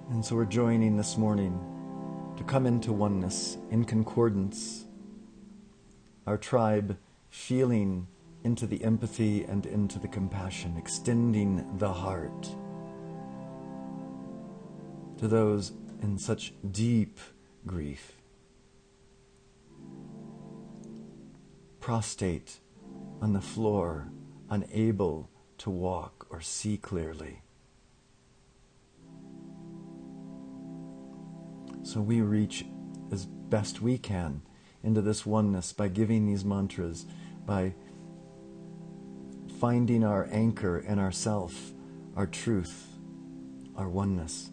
And so we're joining this morning to come into oneness, in concordance, our tribe feeling into the empathy and into the compassion, extending the heart to those in such deep grief, prostrate on the floor, unable to walk or see clearly. So we reach as best we can into this oneness by giving these mantras, by finding our anchor in ourself, our truth, our oneness.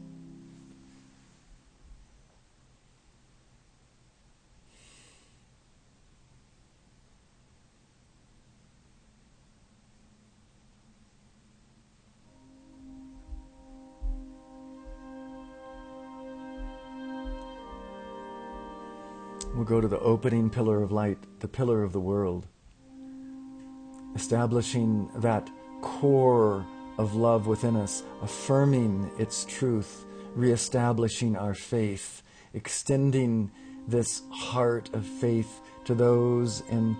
We'll go to the opening pillar of light, the pillar of the world, establishing that core of love within us, affirming its truth, reestablishing our faith, extending this heart of faith to those in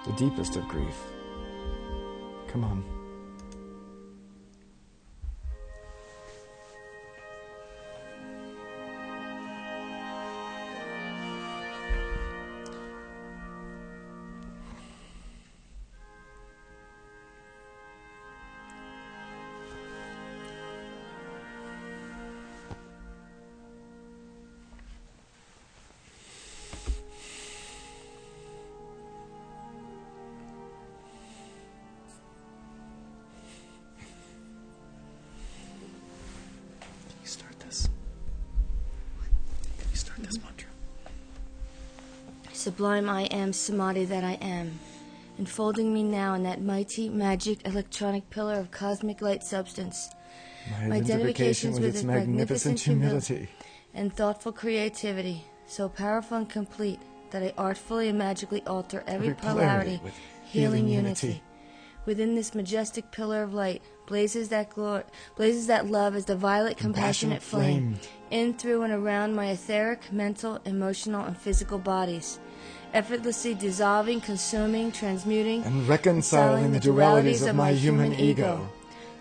the deepest of grief. Come on. Sublime I am, Samadhi that I am, enfolding me now in that mighty, magic, electronic pillar of cosmic light substance. My identification with its magnificent humility and thoughtful creativity, so powerful and complete that I artfully and magically alter every polarity with healing unity. Within this majestic pillar of light blazes that love as the violet, compassionate flame, in, through, and around my etheric, mental, emotional, and physical bodies, effortlessly dissolving, consuming, transmuting, and reconciling the dualities of my human ego,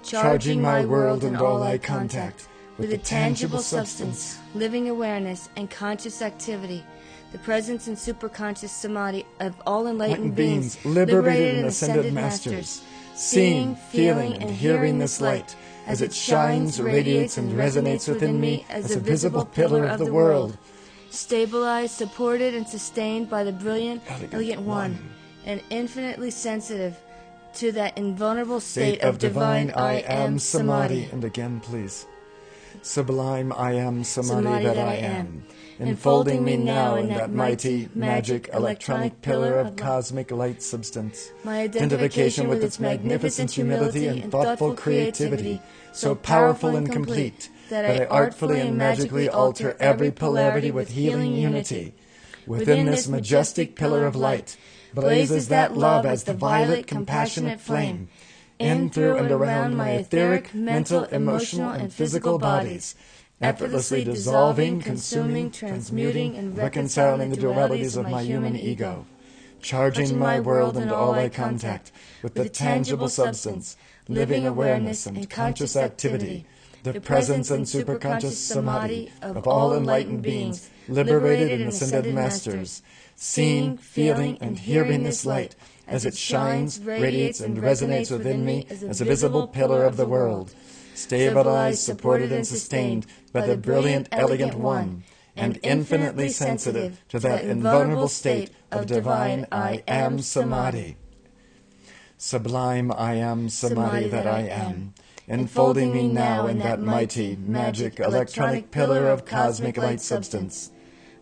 charging my world and all I contact with a tangible substance, living awareness, and conscious activity, the presence and superconscious samadhi of all enlightened beings, liberated and ascended masters, seeing, feeling, and hearing this light as it shines, radiates, and resonates within me as a visible pillar of the world, stabilized, supported, and sustained by the brilliant, elegant one, and infinitely sensitive to that invulnerable state of divine I am Samadhi. And again, please. Sublime I am Samadhi that I am, enfolding me now in that mighty, magic, electronic pillar of cosmic light substance. My identification with its magnificent humility and thoughtful creativity, so powerful and complete, that I artfully and magically alter every polarity with healing unity. Within this majestic pillar of light blazes that love as the violet, compassionate flame, in, through, and around my etheric, mental, emotional, and physical bodies, effortlessly dissolving, consuming, transmuting, and reconciling the dualities of my human ego, charging my world and all I contact with the tangible substance, living awareness, and conscious activity, the presence and superconscious samadhi of all enlightened beings, liberated and ascended masters, seeing, feeling, and hearing this light as it shines, radiates, and resonates within me as a visible pillar of the world, stabilized, supported, and sustained by the brilliant, elegant one, and infinitely sensitive to that invulnerable state of divine I am Samadhi. Sublime I am Samadhi that I am, enfolding me now in that mighty, magic, electronic pillar of cosmic light substance.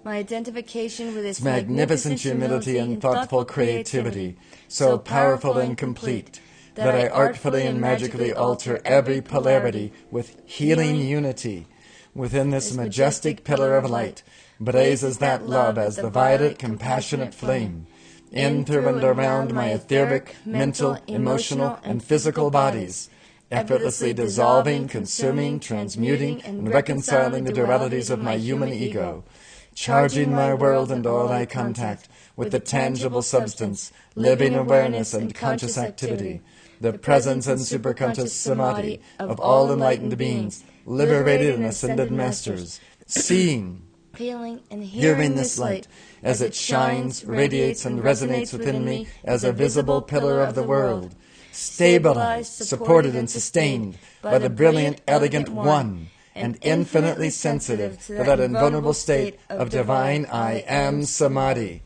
My identification with its magnificent humility and thoughtful creativity, so powerful and complete, that I artfully and magically alter every polarity with healing unity. Within this majestic pillar of light blazes that love as the violet, compassionate flame. In, through, and around my etheric, mental, emotional, and physical bodies, effortlessly dissolving, consuming, transmuting, and reconciling the dualities of my human ego, charging my world and all I contact with the tangible substance, living awareness and conscious activity, the presence and superconscious samadhi of all enlightened beings, liberated and ascended masters, seeing, feeling, and hearing this light as it shines, radiates, and resonates within me as a visible pillar of the world, stabilized, supported, and sustained by the brilliant, elegant One, and infinitely sensitive to that invulnerable state of divine I Am Samadhi.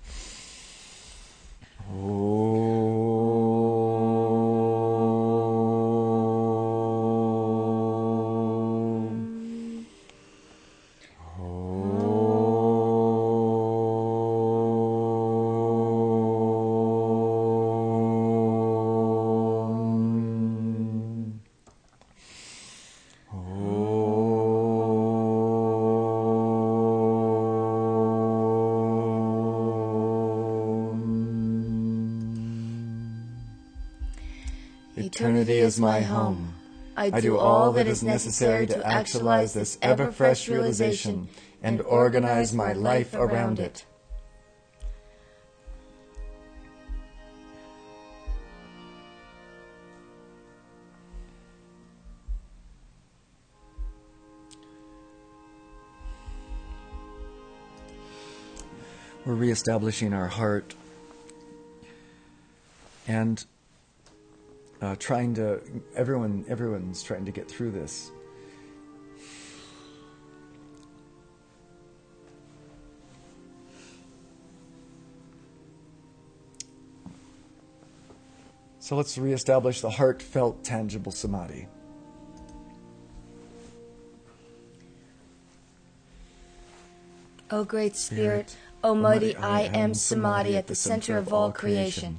Eternity is my home. I do all that is necessary to actualize this ever-fresh realization and organize my life around it. We're reestablishing our heart and everyone's trying to get through this. So let's reestablish the heartfelt, tangible samadhi. O Great Spirit, O mighty I Am Samadhi at the center of all creation,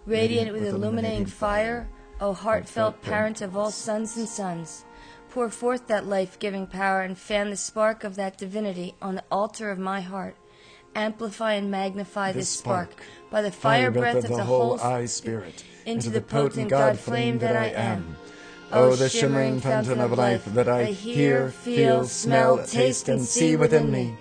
radiant with illuminating fire, O heartfelt parent of all sons and sons, pour forth that life-giving power and fan the spark of that divinity on the altar of my heart. Amplify and magnify this spark by the fire breath of the whole I Spirit into the potent God flame that I am. O the shimmering fountain of life that I hear, feel, smell, taste, and see within me,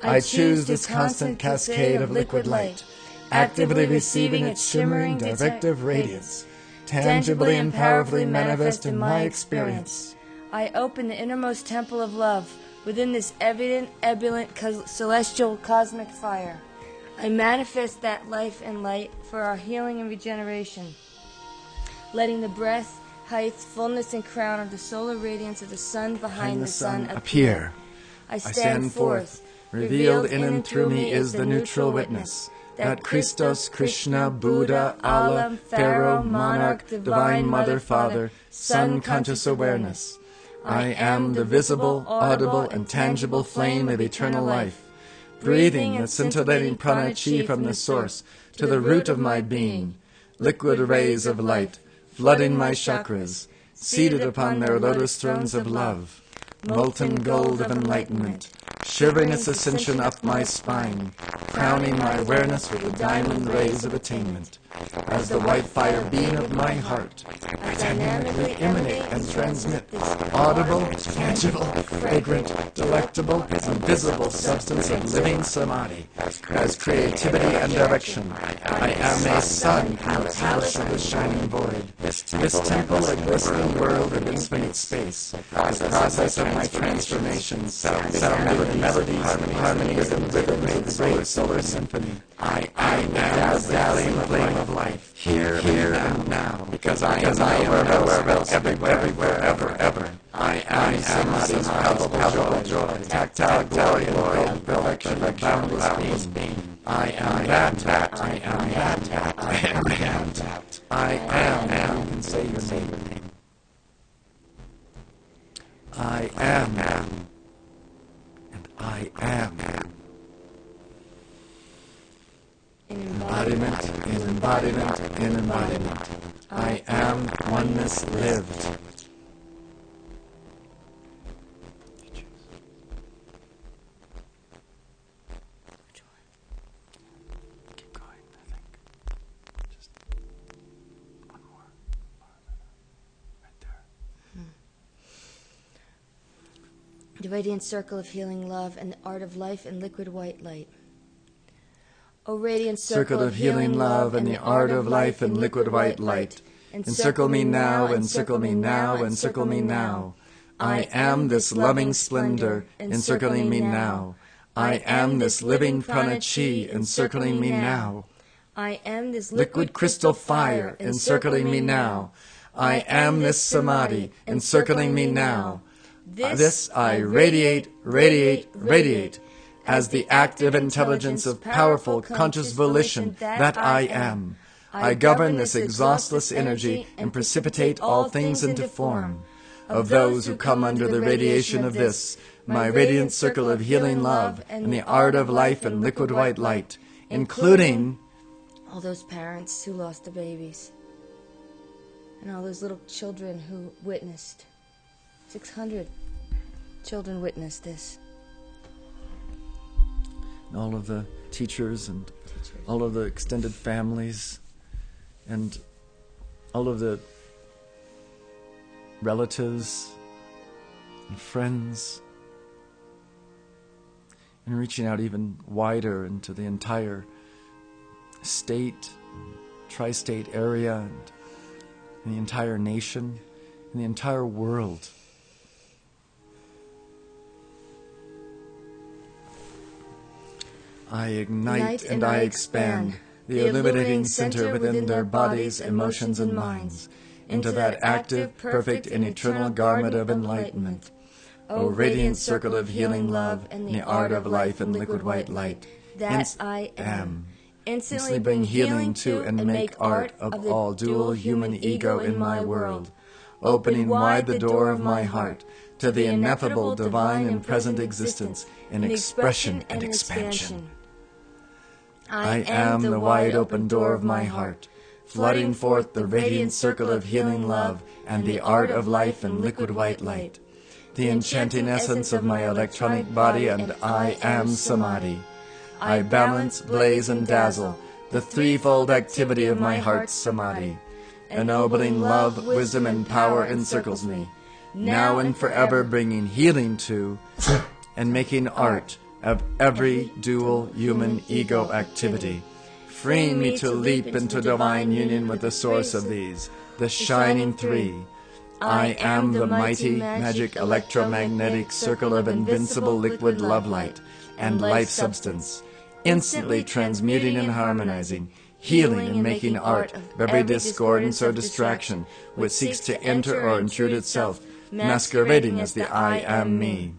I choose this constant cascade of liquid light, actively receiving its shimmering directive radiance, tangibly and powerfully manifest in my experience. I open the innermost temple of love within this evident, ebullient, celestial, cosmic fire. I manifest that life and light for our healing and regeneration, letting the breadth, height, fullness, and crown of the solar radiance of the sun behind the sun appear. I stand forth. Revealed in and through me is the neutral witness, that Christos, Krishna, Buddha, Allah, Pharaoh, Monarch, Divine Mother, Father, Sun conscious awareness. I am the visible, audible, and tangible flame of eternal life, breathing the scintillating prana chi from the source to the root of my being, liquid rays of light, flooding my chakras, seated upon their lotus thrones of love, molten gold of enlightenment, shivering its ascension up my spine, crowning my awareness with the diamond rays of attainment. As the white fire beam of my heart, I dynamically emanate and transmit this audible, tangible, fragrant, delectable, and visible substance of living samadhi as creativity and direction. I am a sun in the palace of the shining void. This temple, a glistening world of infinite space, the process of my transformation, sounded with melodies, harmonies, and rhythm made the great solar symphony. I am the dazzling flame of life, here and now, because I am nowhere else, everywhere, ever. I am Samadhi's palpable joy, tactile glory and perfection of boundless being. I am that. I am that. I am. You can say your name. I am. And I am. Embodiment in embodiment in embodiment. I am oneness lived. the radiant circle of healing love and the art of life in liquid white light. O radiant circle of healing love and the art of life in liquid white light, encircle me now, encircle me now, encircle me now. I am this loving splendor, encircling me now. I am this living prana chi, encircling me now. I am this Liquid crystal fire, encircling me now. I am this samadhi, encircling me now. This I radiate, radiate, radiate, as the active intelligence of powerful conscious volition that I am. I govern this exhaustless energy and precipitate all things into form. Of those who come under the radiation of this, my radiant circle of healing love and the art of life in liquid white light, including all those parents who lost their babies, and all those little children who witnessed. 600 children witnessed this. All of the teachers and all of the extended families and all of the relatives and friends, and reaching out even wider into the entire state, tri-state area, and the entire nation, and the entire world. I ignite and I expand the illuminating center within their bodies, emotions, and minds, into that active, perfect, and eternal garment of enlightenment. O radiant circle of healing love and the art of life in liquid white light, that I am. Instantly bring healing to and make art of all dual human ego in my world, opening wide the door of my heart to the ineffable divine and present existence in expression and expansion. I am the wide open door of my heart, flooding forth the radiant circle of healing love and the art of life in liquid white light, the enchanting essence of my electronic body, and I am Samadhi. I balance, blaze, and dazzle the threefold activity of my heart's Samadhi. Ennobling love, wisdom, and power encircles me, now and forever bringing healing to and making art of every dual human ego activity, freeing me to leap into divine union with the source of these, the shining three. I am the mighty, magic, electromagnetic circle of invincible liquid love light and life substance, instantly transmuting and harmonizing, healing and making art of every discordance or distraction which seeks to enter or intrude itself, masquerading as the I am me.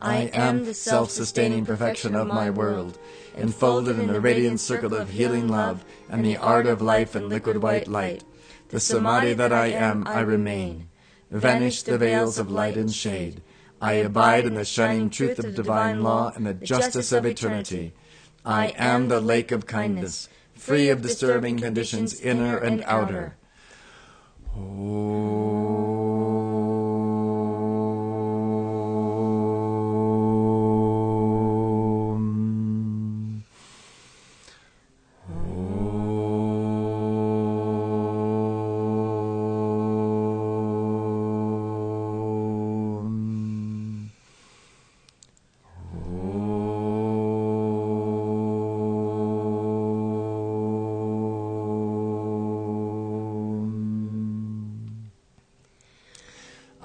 I am the self-sustaining perfection of my world, enfolded in the radiant circle of healing love and the art of life in liquid white light. The Samadhi that I am, I remain. Vanish the veils of light and shade. I abide in the shining truth of divine law and the justice of eternity. I am the lake of kindness, free of disturbing conditions inner and outer.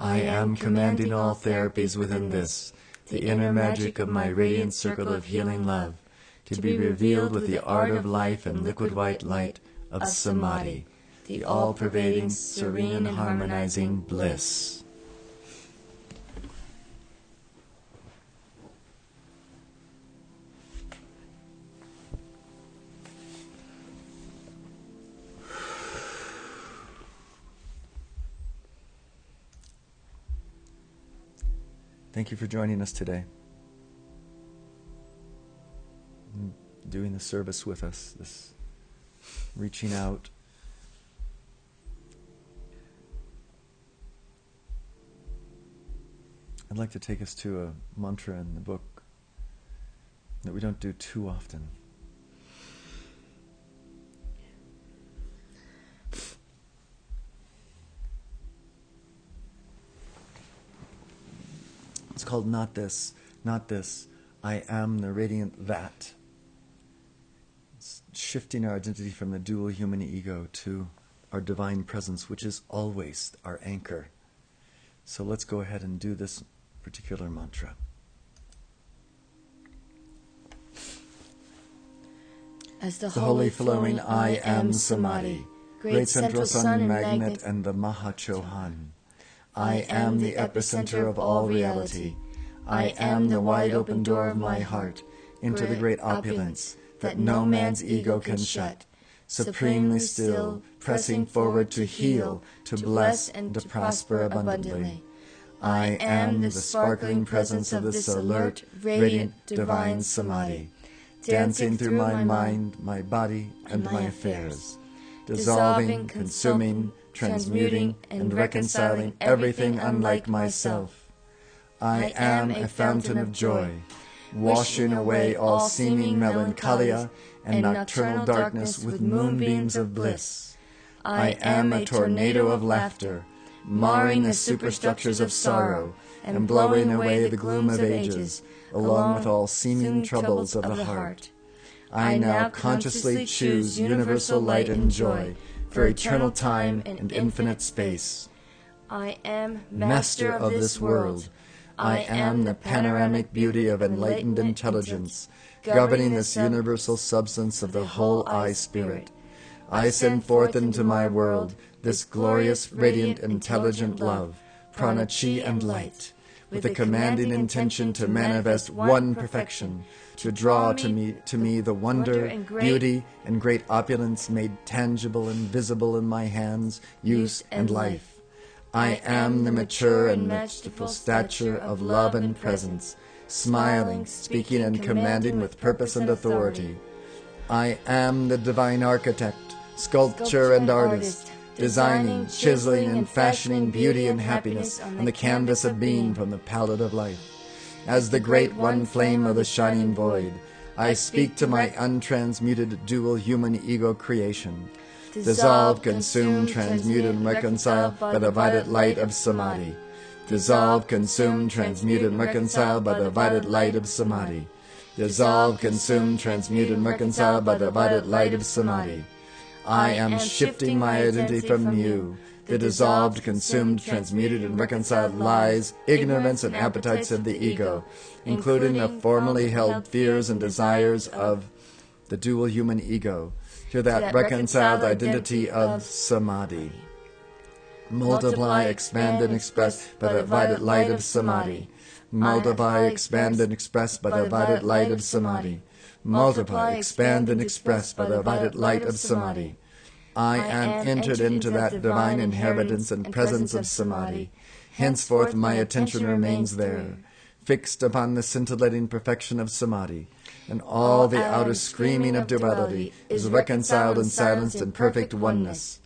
I am commanding all therapies within this, the inner magic of my radiant circle of healing love, to be revealed with the art of life and liquid white light of Samadhi, the all-pervading, serene, and harmonizing bliss. Thank you for joining us today, and doing the service with us, this reaching out. I'd like to take us to a mantra in the book that we don't do too often. It's called not this, not this. I am the radiant that. It's shifting our identity from the dual human ego to our divine presence, which is always our anchor. So let's go ahead and do this particular mantra. As the holy flowing I am Samadhi, great central sun and magnet and the Mahachohan. I am the epicenter of all reality. I am the wide open door of my heart into the great opulence that no man's ego can shut. Supremely still, pressing forward to heal, to bless, and to prosper abundantly. I am the sparkling presence of this alert, radiant, divine Samadhi, dancing through my mind, my body, and my affairs, dissolving, consuming, transmuting, and reconciling everything unlike myself. I am a fountain of joy, washing away all seeming melancholia and nocturnal darkness with moonbeams of bliss. I am a tornado of laughter, marring the superstructures of sorrow and blowing away the gloom of ages, along with all seeming troubles of the heart. I now consciously choose universal light and joy for eternal time and infinite space. I am master of this world. I am the panoramic beauty of enlightened intelligence, governing this universal substance of the whole I Spirit. I send forth into my world this glorious, radiant, intelligent love, prana, chi, and light, with the commanding intention to manifest one perfection, to draw to me the wonder, beauty, and great opulence made tangible and visible in my hands, use, and life. I am the mature and masterful stature of love and presence, smiling, speaking, and commanding with purpose and authority. I am the divine architect, sculptor, and artist, designing, chiseling, and fashioning beauty and happiness on the canvas of being from the palette of life. As the great one flame of the shining void, I speak to my untransmuted dual human ego creation. Dissolve, consume, transmute, and reconcile by the violet light of Samadhi. Dissolve, consume, transmute, and reconcile by the violet light of Samadhi. Dissolve, consume, transmute, and reconcile by the violet light of Samadhi. I am shifting my identity from you, the dissolved, consumed, transmuted, and reconciled lies, ignorance, and appetites of the ego, including the formerly held fears and desires of the dual human ego, to that reconciled identity of Samadhi. Multiply, expand, and express by the violet light of Samadhi. Multiply, expand, and express by the violet light of Samadhi. Multiply, expand, and express by the violet light of Samadhi. I am entered into that divine inheritance and presence of Samadhi. Henceforth my attention remains there, fixed upon the scintillating perfection of Samadhi, and all the outer screaming of duality is reconciled and silenced in perfect oneness.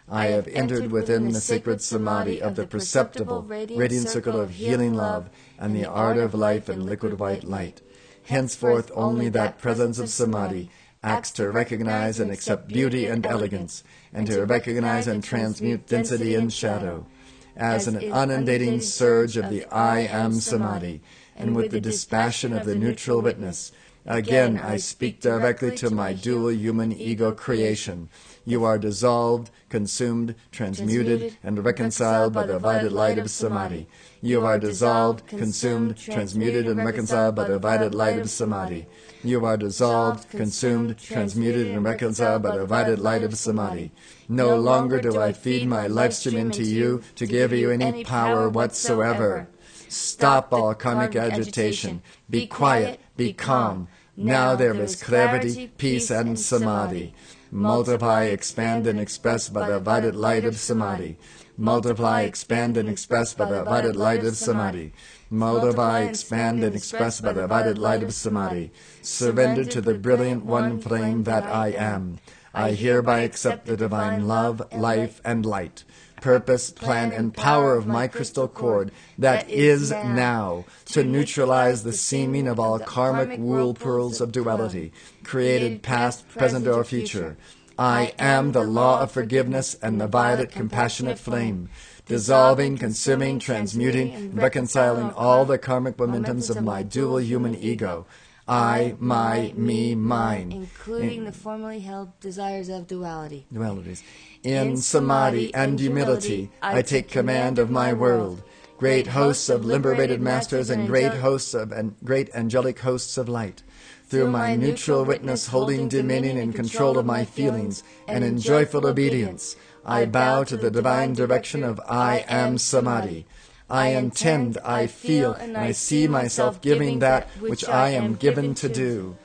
I have entered within the sacred Samadhi of the perceptible, radiant circle of healing love and the art of life in liquid white light. Henceforth only that presence of Samadhi acts to recognize and accept beauty and elegance, and to recognize and transmute density and shadow, as an inundating surge of the I Am Samadhi, and with the dispassion of the neutral witness. Again I speak directly to my dual human ego creation. You are dissolved, consumed, transmuted, and reconciled by the violet light of Samadhi. You are dissolved, consumed, transmuted, and reconciled by the violet light of Samadhi. You are dissolved, consumed, transmuted, and reconciled by the violet light of Samadhi. No longer do I feed my life stream into you to give you any power whatsoever. Stop all karmic agitation. Be quiet, be calm. Now there is clarity, peace, and Samadhi. Multiply, expand, and express by the violet light of Samadhi. Multiply, expand, and express by the violet light of Samadhi. Multiply, expand, and express by the violet light of Samadhi. Surrender to the brilliant one flame that I am. I hereby accept the divine love, life, and light, purpose, plan, and power of my crystal cord that is now to neutralize the seeming of all karmic wool pearls of duality, created past, present, or future. I am the law of forgiveness and the violet compassionate flame, dissolving, consuming, transmuting, and reconciling all the karmic momentums of my dual human ego. I, my, me, mine. Including the formerly held desires of duality. Dualities. In samadhi and humility, I take command of my world. Great hosts of liberated masters and great hosts of great angelic hosts of light. Through my neutral witness holding dominion and control of my feelings, and in joyful obedience, I bow to the divine direction of I am Samadhi. I intend, I feel, and I see myself giving that which I am given to do.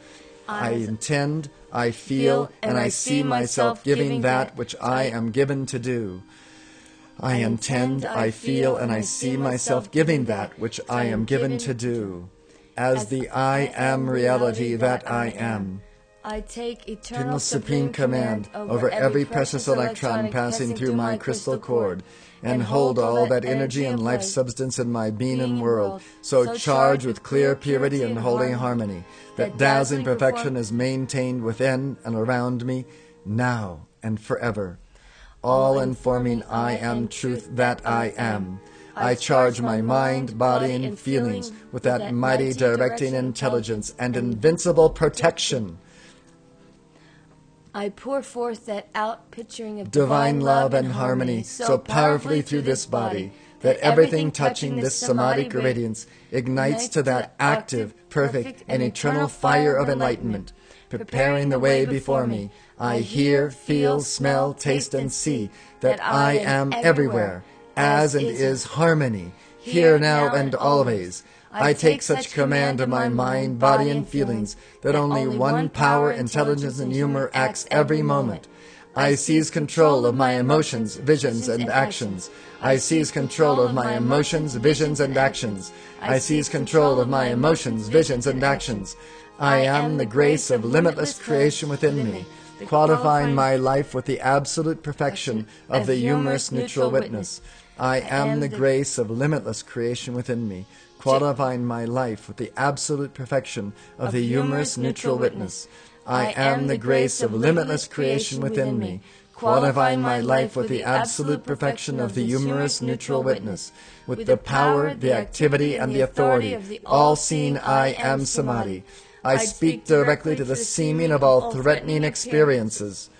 I intend, I feel, and I see myself giving that which I am given to do. I intend, I feel, and I see myself giving that which I am given to do. As the I am reality that I am. I take eternal supreme command over every precious electron passing through my crystal cord, and hold all that energy and life substance in my being and world, so charged with clear purity and holy harmony, that dazzling perfection is maintained within and around me, now and forever. All informing I am truth that I am. I charge my mind, body, and feelings with that mighty directing intelligence and invincible protection. I pour forth that outpicturing of divine love and harmony so powerfully through this body that everything touching this samadhic radiance ignites to that active, perfect, and eternal fire of enlightenment, preparing the way before me. I hear, feel, smell, taste, and see that I am everywhere, as and is harmony, here, now, and always. I take such command of my mind, body, and feelings that only one power, intelligence, and humor acts every moment. I seize control of my emotions, visions, and actions. I seize control of my emotions, visions, and actions. I seize control of my emotions, visions, and actions. I am the grace of limitless creation within me, qualifying my life with the absolute perfection of the humorous neutral witness. I am the grace of limitless creation within me, qualifying my life with the absolute perfection of the humorous neutral witness. I am the grace of limitless creation within me, qualifying my life with the absolute perfection of the humorous neutral witness, with the power, the activity, and the authority of the all-seeing I am Samadhi. I speak directly to the seeming of all threatening appearances.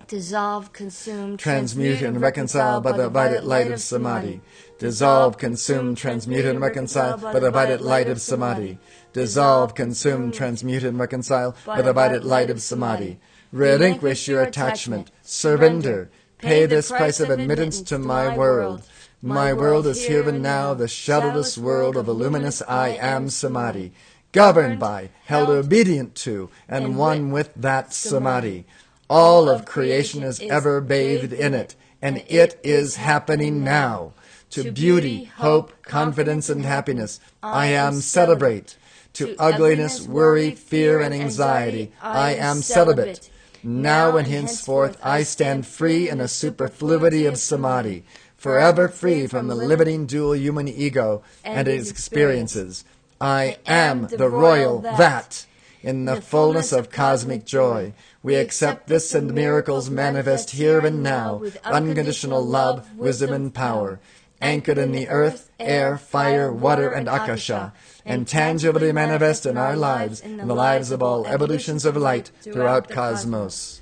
Dissolve, consume, transmute, and reconcile by the violet light of Samadhi. Dissolve, consume, transmute, and reconcile by the violet light of Samadhi. Dissolve, consume, transmute, and reconcile by the violet light of Samadhi. Relinquish your attachment. Surrender. Pay this price of admittance to my world. My world is here and now, the shadowless world of the luminous I am Samadhi, governed by, held obedient to, and one with that Samadhi. All of creation is ever bathed in it, and it is happening now. To beauty, hope, confidence, and happiness, I am celebrate. To ugliness, worry, fear, and anxiety, I am celibate. Now and henceforth I stand free in a superfluity of Samadhi, forever free from the limiting dual human ego and its experiences. I am the royal that. In the fullness of cosmic joy, we accept this and miracles manifest here and now with unconditional love, wisdom, and power, anchored in the earth, air, fire, water, and akasha, and tangibly manifest in our lives and the lives of all evolutions of light throughout cosmos.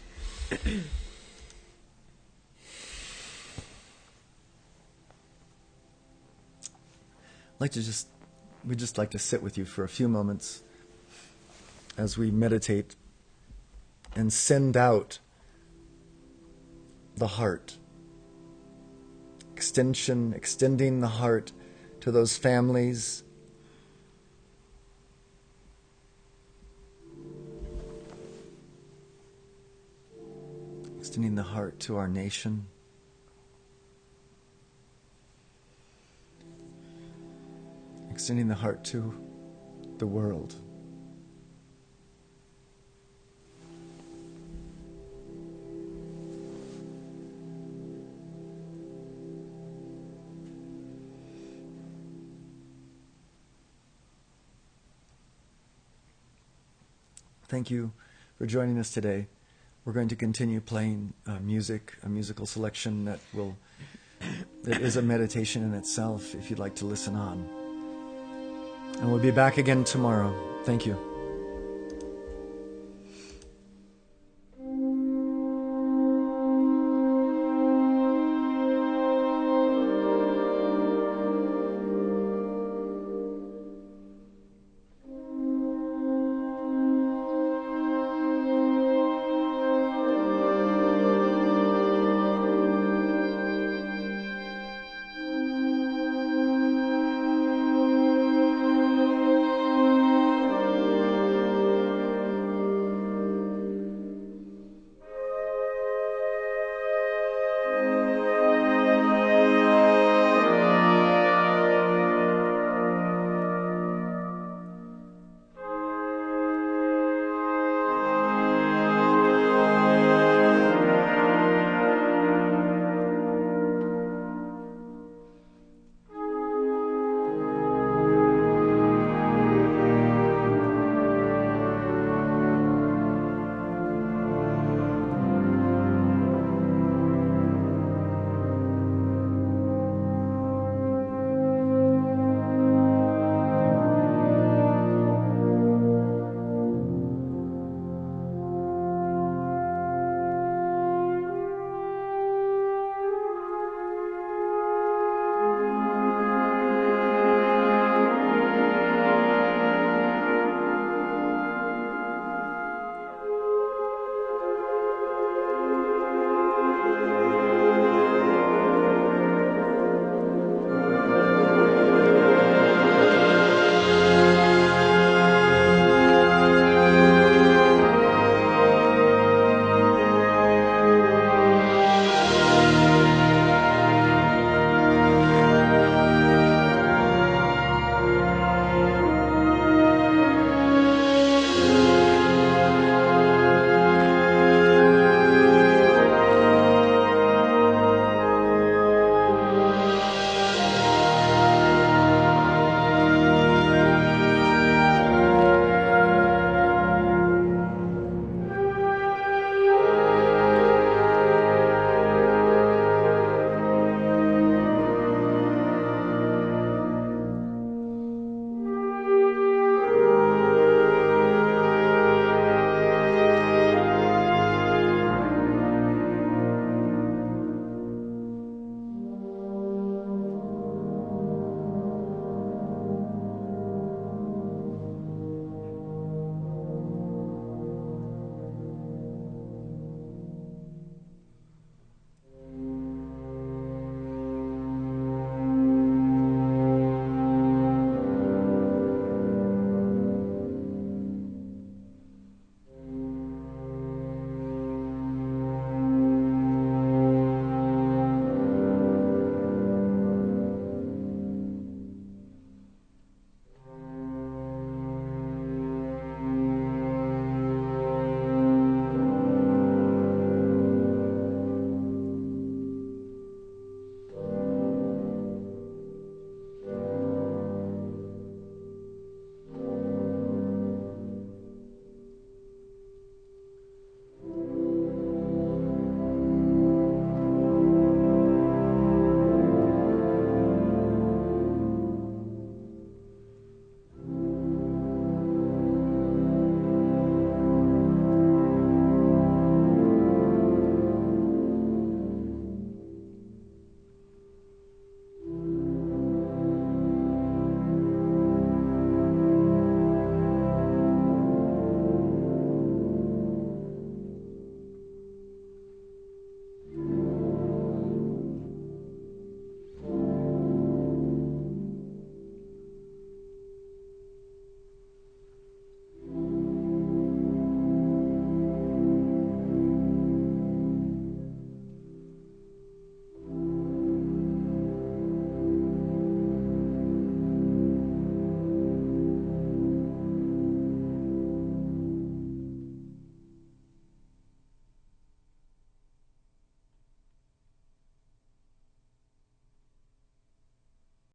We'd just like to sit with you for a few moments as we meditate and send out the heart. Extending the heart to those families, extending the heart to our nation, extending the heart to the world. Thank you for joining us today. we're going to continue playing music, a musical selection that is a meditation in itself, if you'd like to listen on. And we'll be back again tomorrow. Thank you.